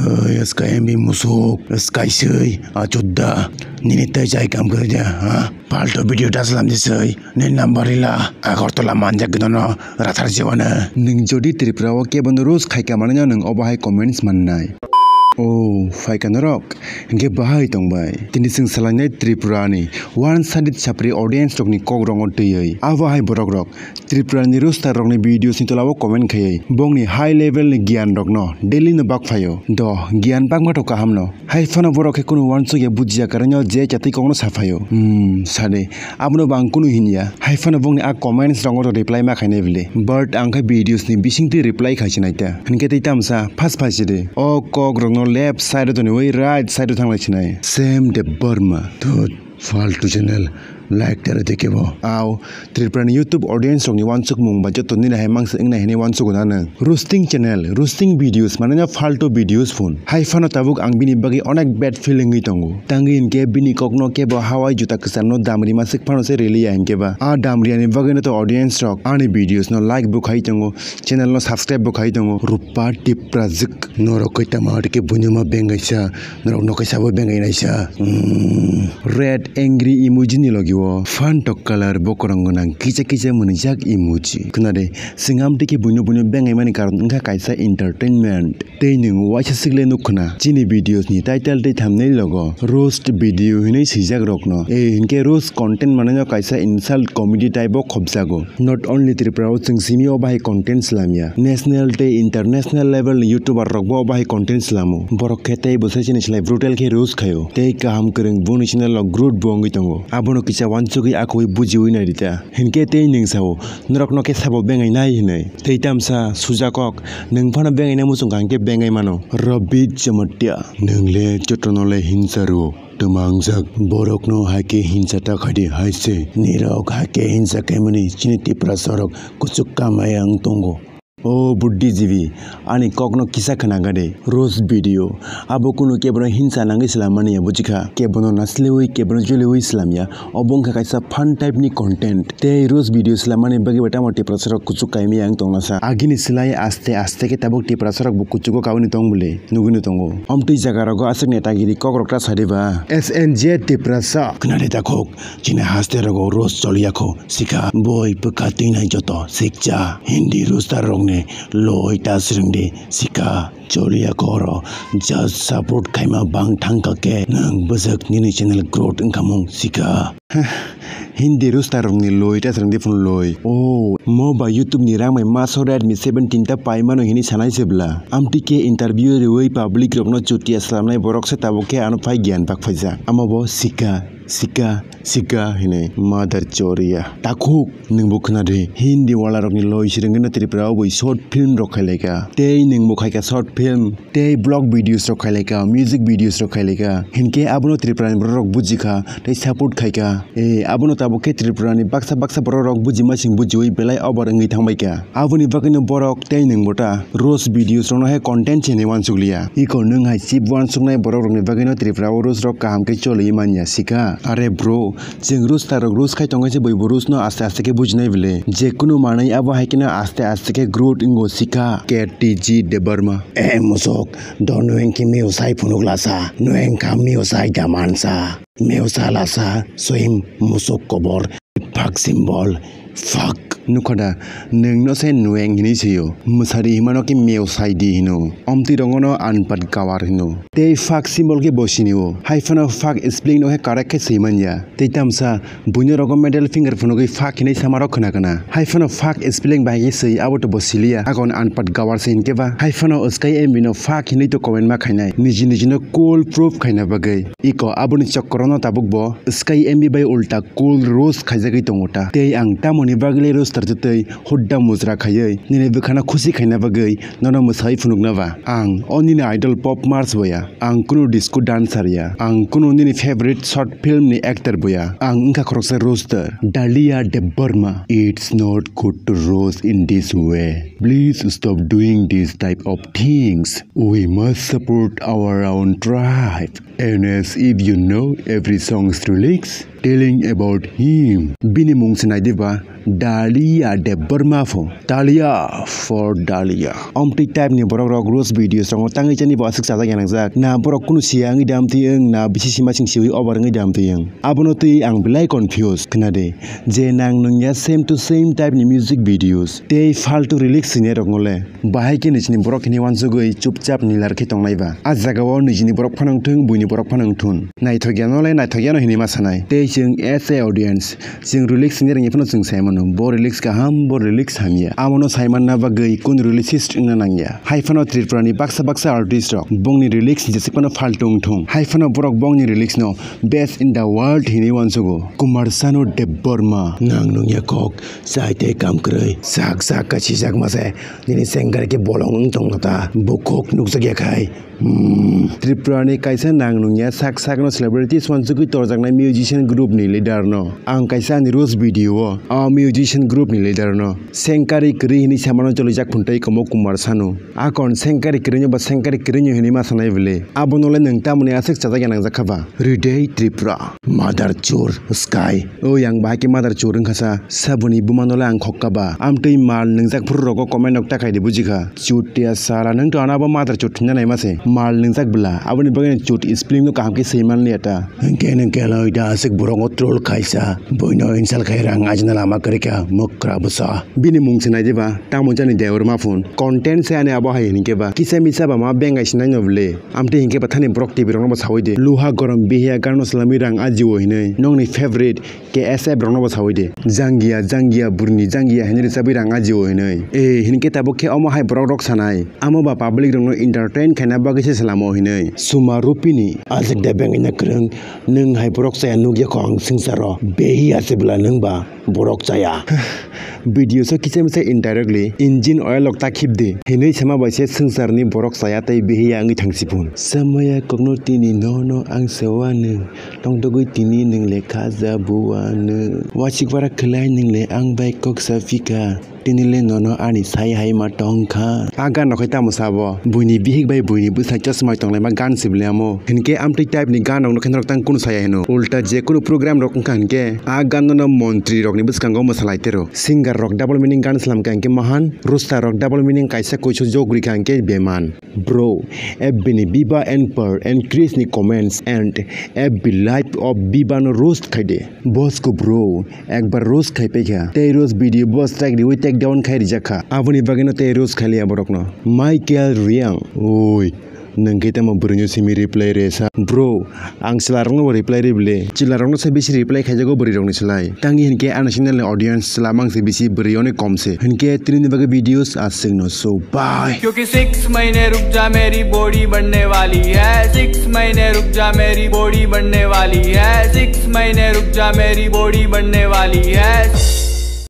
Sky MB musuk, Sky Sui, Achuda, Ninita Jai Kamgurja, Palto video Daslam Disay, Ninambarilla, Akortola Manja Gnono, Ratarjavana. Ningjodi Tripura Kebon Rose Kaikamana and Obahai comments Manai. Oh, Faikan Rock, Get Bahai Tongbai. Tinising Salanet Tripurani, one sided chapri audience Togni Kogrong on Tay, Avahai Borogrok, Tripurani Rosta Rogni videos into our comment Kay, Bongni high level Gian Dogno, Daily no Backfire, Do, Gian Bagmatoka Hamno, High Fana Borokekunu wants to Yabuja Carano J Chatikono Safayo. Sade, Abno Bankunu Hinya, High Fana Bongni a comments wrong to reply Makanevile, but Anka videos ni Bishing to reply Kachinaita, and get it tamsa, pass passage, oh Kogrong. Left side of the way, right side of the same the Burma to fall to channel like the Tekebo. Ow, Tripran YouTube audience on the one suk mung budget to Nina Hemans in any one sukana. Roasting channel, roasting videos, manana falto videos phone. High fan of Tavuk ang bini bagi on a bad feeling itongo. Tangi in ke bini kokno kebo Hawaii Jutakasano damri masik panose really and keba. Ah damri and vaganato audience rock. Any videos no like book haitongo, channel no subscribe book haitongo. Rupa tiprazik. No rokoita mautike bunyuma bengaisha. No nokasabo bengaisha. Red angry emoji ni logi. Fan to color bokorangonang kicha munijak emoji. Kunade singam tiki bunyo bengay mani karon nga kaisa entertainment. Taining watch sigle nukuna. Chini videos ni title de thumbnail logo. Roast video hini sijak rokno. Inke roast content mananya kaisa insult comedy type of khobsago. Not only Tripura sing simi obahi content slamia. National day international level YouTuber rokbo obahi content slamu. Borok khete bose chini chlai brutal ke roast khayo. Tei kaham kereng boni channel growth bongi tongo. Abono kicha wansugi akoi buji wina dita. Hinke tei ning sao. Norok no ke sabo bengay nai hinai. Tei tamsa sujakok. Neng pana bengay na musung kangke bengay mano. Robit jamatya. Neng le chotronole hinsaru. Tumangzak borok no hake hinsa takadi haise. Nirok hake hinsa kemani chiniti prasorok kusuk kamayang tongo. Oh Buddhijivi, ani kokno kisa kanagade, roast video. Abokuno kebro hinsa nangi islamani bujika, kebono naslewi kebro julewi islamia, obongka kaisa fun type ni content. Te roast video islamani bagi batamo te prasarok kucuk kaimi yang tongnasa. Agini silai aste ke tabok te prasarok bukucuko kauni tongbule, nuguni tongo. Omti jagarago asek netagiri kokrokta sadeba. SNJ te prasa. Knade takok, chine haste rago roast choliako, sika boy pekatina joto, sikja, hindi roaster rogne. Loita sringde sika cholia koro just support kaima bang thangka ke nang bazak nini channel growth inkamong sika Hindi roaster ni loita sringde phone loi oh mo ba YouTube ni rang mai maso Redmi 17 ta paimano hini sanai sebla amti ke interview rewei public rokno chuti aslam nai borok se taboke anu pai gyan pak phaja amabo sika hine mother choria takuk ningbo khnade hindi wala rokni loi sirengna Tripura boi short film rokhaileka tei ningbo khaika short film tei blog videos rokhaileka music videos rokhaileka hinke abono Tripura ni borok bujika tei support khaika abono taboke Tripura ni baksa borok bujima sing bujiwi belai obar ngi thangbaika aboni bakino borok tei ningbota roast videos rokno he content chene wan suglia iko nung hai chip wan sugnai borok rokni bakino Tripura roast rok kaham ke choli manya sika are bro jeng roast tarok roast khai tongai se boi roast no aste ke bujnai bile je kuno manai abo haikina aste ke growth ingo sika KTG de Burma musok don noeng ki meu sai punuglasa noeng ka meu sai damansa meu salasa soim musok kobor fuck symbol fuck nukoda neng no se nueng hini seyo musari himano ki meu sai di hino omti rongono anpat kawar hino te fuck symbol ke bosiniwo haifano fuck explain no he correct ke seimanya te tamsa bunyo rogo middle finger phono ke fuck hini samaro khana kana haifano fuck explain bai ke sei abo to bosilia agon anpat kawar se hinke ba haifano sky embino fuck hini to comment ma khainai niji no cool proof khaina bagai iko aboni chakrono tabuk bo sky embi bai ulta cool rose khaijagai tongota te ang tamoni bagle rose tarjutei hodda mujra khayei nine bekhana khushi khaina bagai nono musai phunukna ba ang onini idol pop mars boya ang kuno disco dancer ya ang kuno nini favorite short film ni actor boya ang ingka khoroksa roaster Dalia de Burma it's not good to roast in this way please stop doing this type of things we must support our own tribe and as if you know every song's lyrics telling about him. Bini mung sinaidiba Dahlia de Burmafo. Dahlia for Dahlia. Omti type ni borok rok rose videos rong tangi chani ba siksa yang zak. Na borok kunu siang idam tieng na bisi masing siwi over ngidam tieng. Abono ti ang belai confused kenade. Je nang nungya same to same type ni music videos. Te faltu relax ni rok ngole. Bahai ke ni borok ni wansugoi chupchap ni larke tong naiba. Azagawo ni jini borok phanang thung buini borok phanang thun. Nai thogyano le nai thogyano hini masanai. Te jeng as a audience jeng relax ni rang ipano jeng saimano bo relax ka ham bo relax hamya. Amono saiman na bagai kun releasist ing nangya. Haifano triprani baksa artist rok bong ni relax jesipano faltung thung. Haifano borok bong ni relax no best in the world hini wansugo. Kumar Sanu de Burma nang nungya kok saite kam krei sak ka chisak mase nini senggar ke bolong tong ta bukok nuksagya khai. Tripurani kaisa nang nungya sak no celebrities wansugo torjaknai musician group ni leader no. Ang kaisa ni rose video a musician group ni leader no. Sengkari kri hini samano cholijak phuntai komo Kumar Sanu. Akon sengkari krinyo ba sengkari krinyo hini masanai bele. Abonole nangtamuni asik chajak nang jakhaba. Hriday Tripura Mother chur sky. O yang bahaki mother churung khasa sabuni bumanola ang khokkaba. Amtei mal ningjak phurrogo comment ok takai de bujikha. Chutia sala nang to anaba mother chut nai mase. Mal ningjak bla aboni bagani chut spling no kaham ke seiman liata. Engke loi da asik burong troll khaisa. Boino insal khairang ajna lama karika mukra busa. Bini mung sinai jeba tamu jani deur ma phone. Content se ane abo hai hinke ba. Kisa misa ba ma bengai sinai noble. Amtei hinke ba thani brok tv rong ba sawide. Luha gorom bihya garno salami rang ajiwo hinai. Nong ni favorite KSF rong ba sawide. Jangia burni jangia henri sabi rang ajiwo hinai. Hinke tabo ke omo hai brok rok sanai. Amo ba public rong no entertain khaina ba gise salamo hinai. Suma rupini asik de bengai na kreng nung hai brok sa nugya khong singsaro behi asibla nung ba borok chaya. Video so kisemse indirectly engine oil ok takhip de hinai sama baise singsar ni borok saya tai behiya angi thangsipun samaya kokno tini no ang sewanu tongdogoi tini ning lekha jabuanu wachikbara khlai ning le ang bai kok safika tinile nono ani sai hai ma tongkha aga nokhai ta musabo buini bihik bai buini busai chasma tonglai ma gan siblamo hinke amti type ni gan no khenrok tang kun sai heno ulta je kuno program rok khanke aga no montri rok ni buskango masalaite ro singer rok double meaning gan slam kanke mahan rusta rok double meaning kaisa koicho jogri kanke beman bro bini biba and per and Chris ni comments and be life of biba no roast khaide boss ko bro ekbar roast khai pekha te roast video boss tag we take down khai rijakha aboni bageno te roast khali aborok no Michael Riang oi nangkita mo burnyo simi reply resa bro ang silarong no reply reble silarong no sebisi reply khajago buri rong ni silai tangi hinke national audience silamang sebisi buri one komse hinke trini bage videos asing no so bye क्योंकि 6 महीने रुक जा मेरी body बनने वाली है 6 महीने रुक जा मेरी बॉडी बनने वाली है 6 महीने रुक जा मेरी बॉडी बनने वाली है